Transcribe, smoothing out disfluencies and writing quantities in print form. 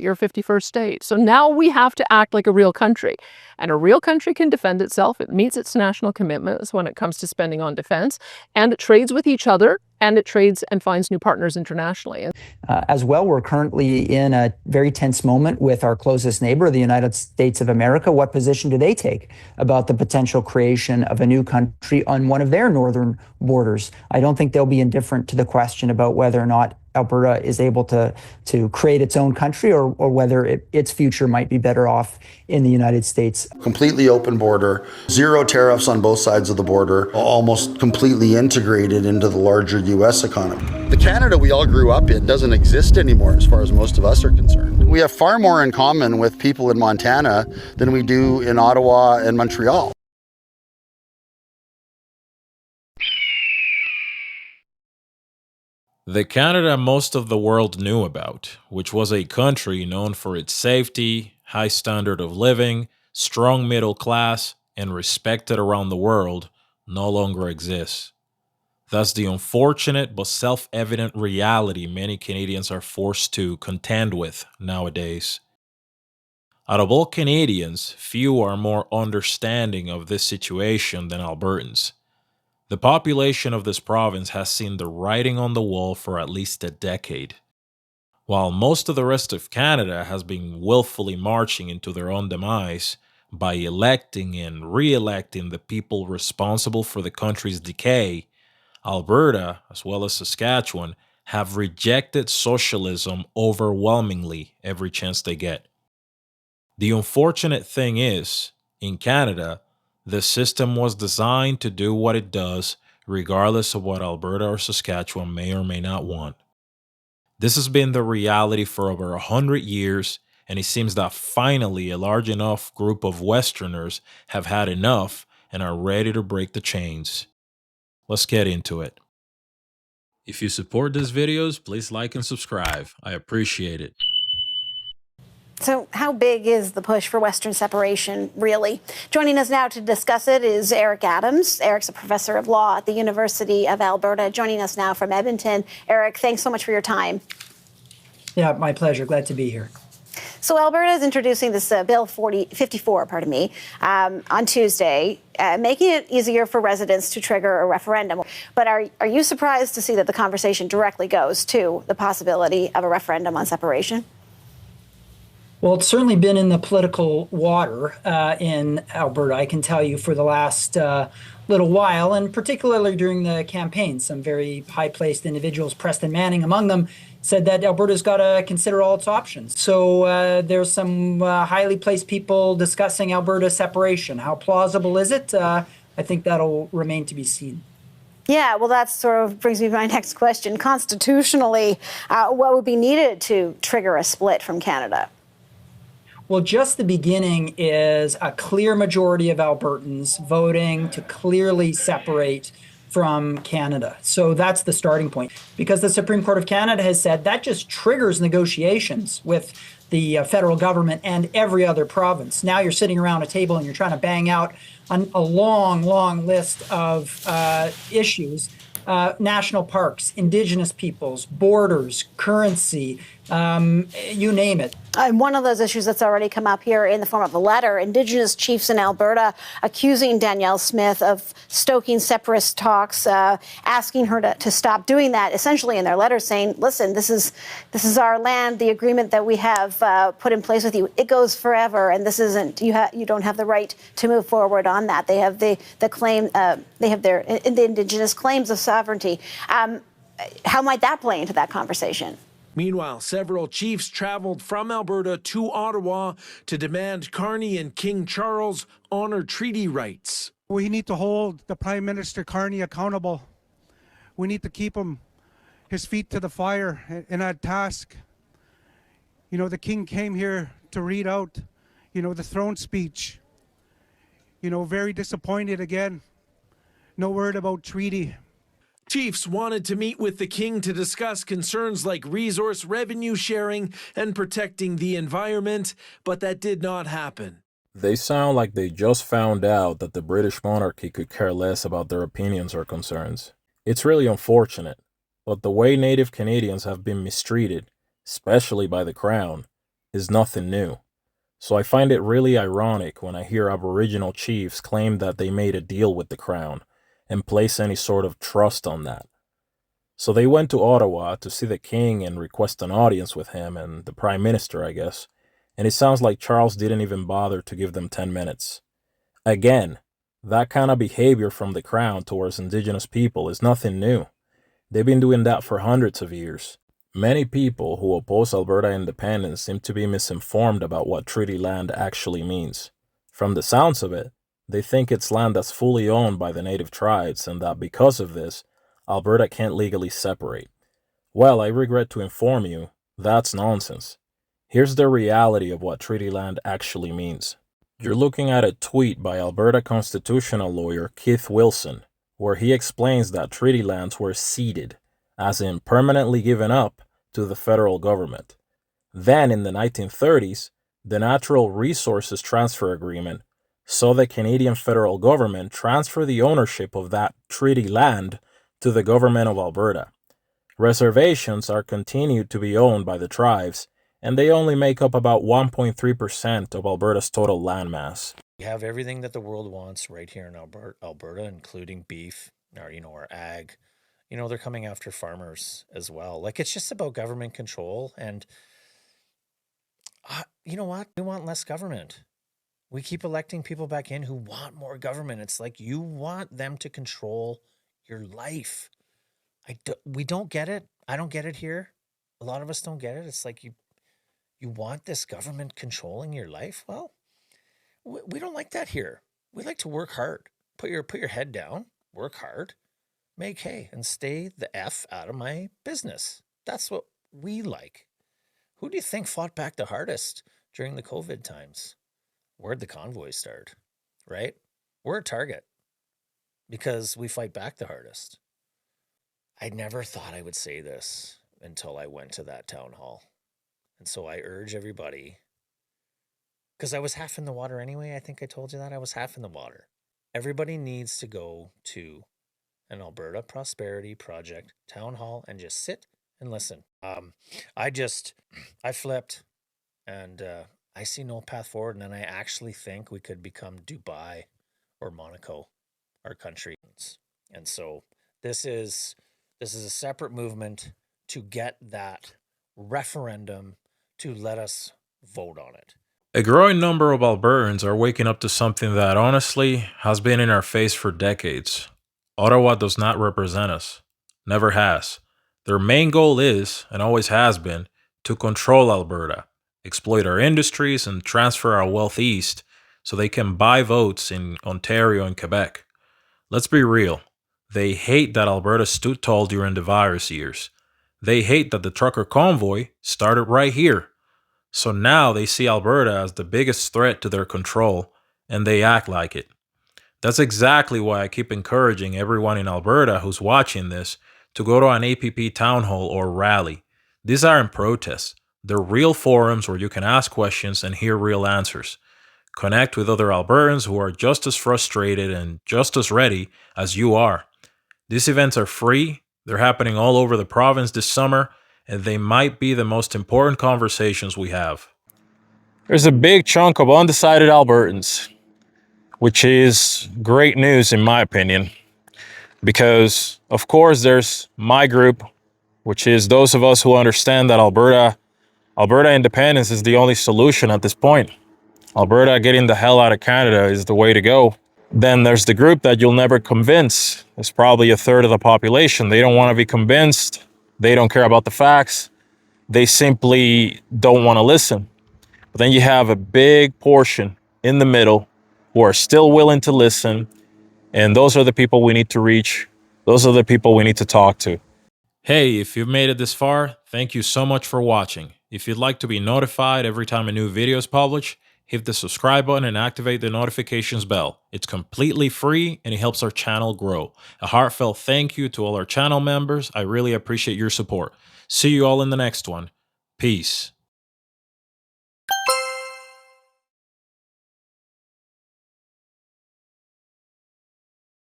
your 51st state. So now we have to act like a real country. And a real country can defend itself. It meets its national commitments when it comes to spending on defense, and it trades with each other, and it trades and finds new partners internationally. As well, we're currently in a very tense moment with our closest neighbor, the United States of America. What position do they take about the potential creation of a new country on one of their northern borders? I don't think they'll be indifferent to the question about whether or not Alberta is able to create its own country, or whether its future might be better off in the United States. Completely open border, zero tariffs on both sides of the border, almost completely integrated into the larger U.S. economy. The Canada we all grew up in doesn't exist anymore as far as most of us are concerned. We have far more in common with people in Montana than we do in Ottawa and Montreal. The Canada most of the world knew about, which was a country known for its safety, high standard of living, strong middle class, and respected around the world, no longer exists. That's the unfortunate but self-evident reality many Canadians are forced to contend with nowadays. Out of all Canadians, few are more understanding of this situation than Albertans. The population of this province has seen the writing on the wall for at least a decade. While most of the rest of Canada has been willfully marching into their own demise by electing and re-electing the people responsible for the country's decay, Alberta, as well as Saskatchewan, have rejected socialism overwhelmingly every chance they get. The unfortunate thing is, in Canada, the system was designed to do what it does, regardless of what Alberta or Saskatchewan may or may not want. This has been the reality for over 100 years, and it seems that finally a large enough group of Westerners have had enough and are ready to break the chains. Let's get into it. If you support these videos, please like and subscribe. I appreciate it. So how big is the push for Western separation, really? Joining us now to discuss it is Eric Adams. Eric's a professor of law at the University of Alberta, joining us now from Edmonton. Eric, thanks so much for your time. Yeah, my pleasure. Glad to be here. So Alberta is introducing this Bill 54, on Tuesday, making it easier for residents to trigger a referendum. But are you surprised to see that the conversation directly goes to the possibility of a referendum on separation? Well, it's certainly been in the political water in Alberta, I can tell you, for the last little while, and particularly during the campaign. Some very high-placed individuals, Preston Manning among them, said that Alberta's got to consider all its options. So there's some highly placed people discussing Alberta separation. How plausible is it? I think that'll remain to be seen. Yeah, well, that sort of brings me to my next question. Constitutionally, what would be needed to trigger a split from Canada? Well, just the beginning is a clear majority of Albertans voting to clearly separate from Canada. So that's the starting point, because the Supreme Court of Canada has said that just triggers negotiations with the federal government and every other province. Now you're sitting around a table and you're trying to bang out a long, long list of issues. National parks, Indigenous peoples, borders, currency, you name it. And one of those issues that's already come up here in the form of a letter, Indigenous chiefs in Alberta accusing Danielle Smith of stoking separatist talks, asking her to stop doing that, essentially in their letter saying, listen, this is our land, the agreement that we have put in place with you, it goes forever, and this isn't, you don't have the right to move forward on that. They have the claim, they have the Indigenous claims of sovereignty. How might that play into that conversation? Meanwhile, several chiefs traveled from Alberta to Ottawa to demand Carney and King Charles honor treaty rights. We need to hold the Prime Minister Carney accountable. We need to keep his feet to the fire in that task. You know, the King came here to read out, the throne speech. Very disappointed again. No word about treaty. Chiefs wanted to meet with the King to discuss concerns like resource revenue sharing and protecting the environment, but that did not happen. They sound like they just found out that the British monarchy could care less about their opinions or concerns. It's really unfortunate, but the way Native Canadians have been mistreated, especially by the Crown, is nothing new. So I find it really ironic when I hear Aboriginal chiefs claim that they made a deal with the Crown and place any sort of trust on that. So they went to Ottawa to see the King and request an audience with him and the Prime Minister, I guess, and it sounds like Charles didn't even bother to give them 10 minutes. Again, that kind of behavior from the Crown towards Indigenous people is nothing new. They've been doing that for hundreds of years. Many people who oppose Alberta independence seem to be misinformed about what treaty land actually means. From the sounds of it, they think it's land that's fully owned by the native tribes and that because of this, Alberta can't legally separate. Well, I regret to inform you, that's nonsense. Here's the reality of what treaty land actually means. You're looking at a tweet by Alberta constitutional lawyer Keith Wilson, where he explains that treaty lands were ceded, as in permanently given up, to the federal government. Then, in the 1930s, the Natural Resources Transfer Agreement saw the Canadian federal government transfer the ownership of that treaty land to the government of Alberta. Reservations are continued to be owned by the tribes, and they only make up about 1.3% of Alberta's total landmass. We have everything that the world wants right here in Alberta, including beef, or our ag. They're coming after farmers as well. Like, it's just about government control. And you know what? We want less government. We keep electing people back in who want more government. It's like you want them to control your life. We don't get it. I don't get it here. A lot of us don't get it. It's like you want this government controlling your life. Well, we don't like that here. We like to work hard. Put your head down, work hard, make hay, and stay the F out of my business. That's what we like. Who do you think fought back the hardest during the COVID times? Where'd the convoys start, right? We're a target because we fight back the hardest. I never thought I would say this until I went to that town hall. And so I urge everybody, because I was half in the water anyway. I think I told you that. I was half in the water. Everybody needs to go to an Alberta Prosperity Project town hall and just sit and listen. I flipped and I see no path forward. And then I actually think we could become Dubai or Monaco, our country. And so this is a separate movement to get that referendum to let us vote on it. A growing number of Albertans are waking up to something that honestly has been in our face for decades. Ottawa does not represent us. Never has. Their main goal is, and always has been, to control Alberta, exploit our industries, and transfer our wealth east so they can buy votes in Ontario and Quebec. Let's be real. They hate that Alberta stood tall during the virus years. They hate that the trucker convoy started right here. So now they see Alberta as the biggest threat to their control, and they act like it. That's exactly why I keep encouraging everyone in Alberta who's watching this to go to an APP town hall or rally. These aren't protests. They're real forums where you can ask questions and hear real answers. Connect with other Albertans who are just as frustrated and just as ready as you are. These events are free. They're happening all over the province this summer, and they might be the most important conversations we have. There's a big chunk of undecided Albertans, which is great news in my opinion, because of course there's my group, which is those of us who understand that Alberta independence is the only solution at this point. Alberta getting the hell out of Canada is the way to go. Then there's the group that you'll never convince. It's probably a third of the population. They don't want to be convinced. They don't care about the facts. They simply don't want to listen. But then you have a big portion in the middle who are still willing to listen. And those are the people we need to reach. Those are the people we need to talk to. Hey, if you've made it this far, thank you so much for watching. If you'd like to be notified every time a new video is published, hit the subscribe button and activate the notifications bell. It's completely free and it helps our channel grow. A heartfelt thank you to all our channel members. I really appreciate your support. See you all in the next one. Peace.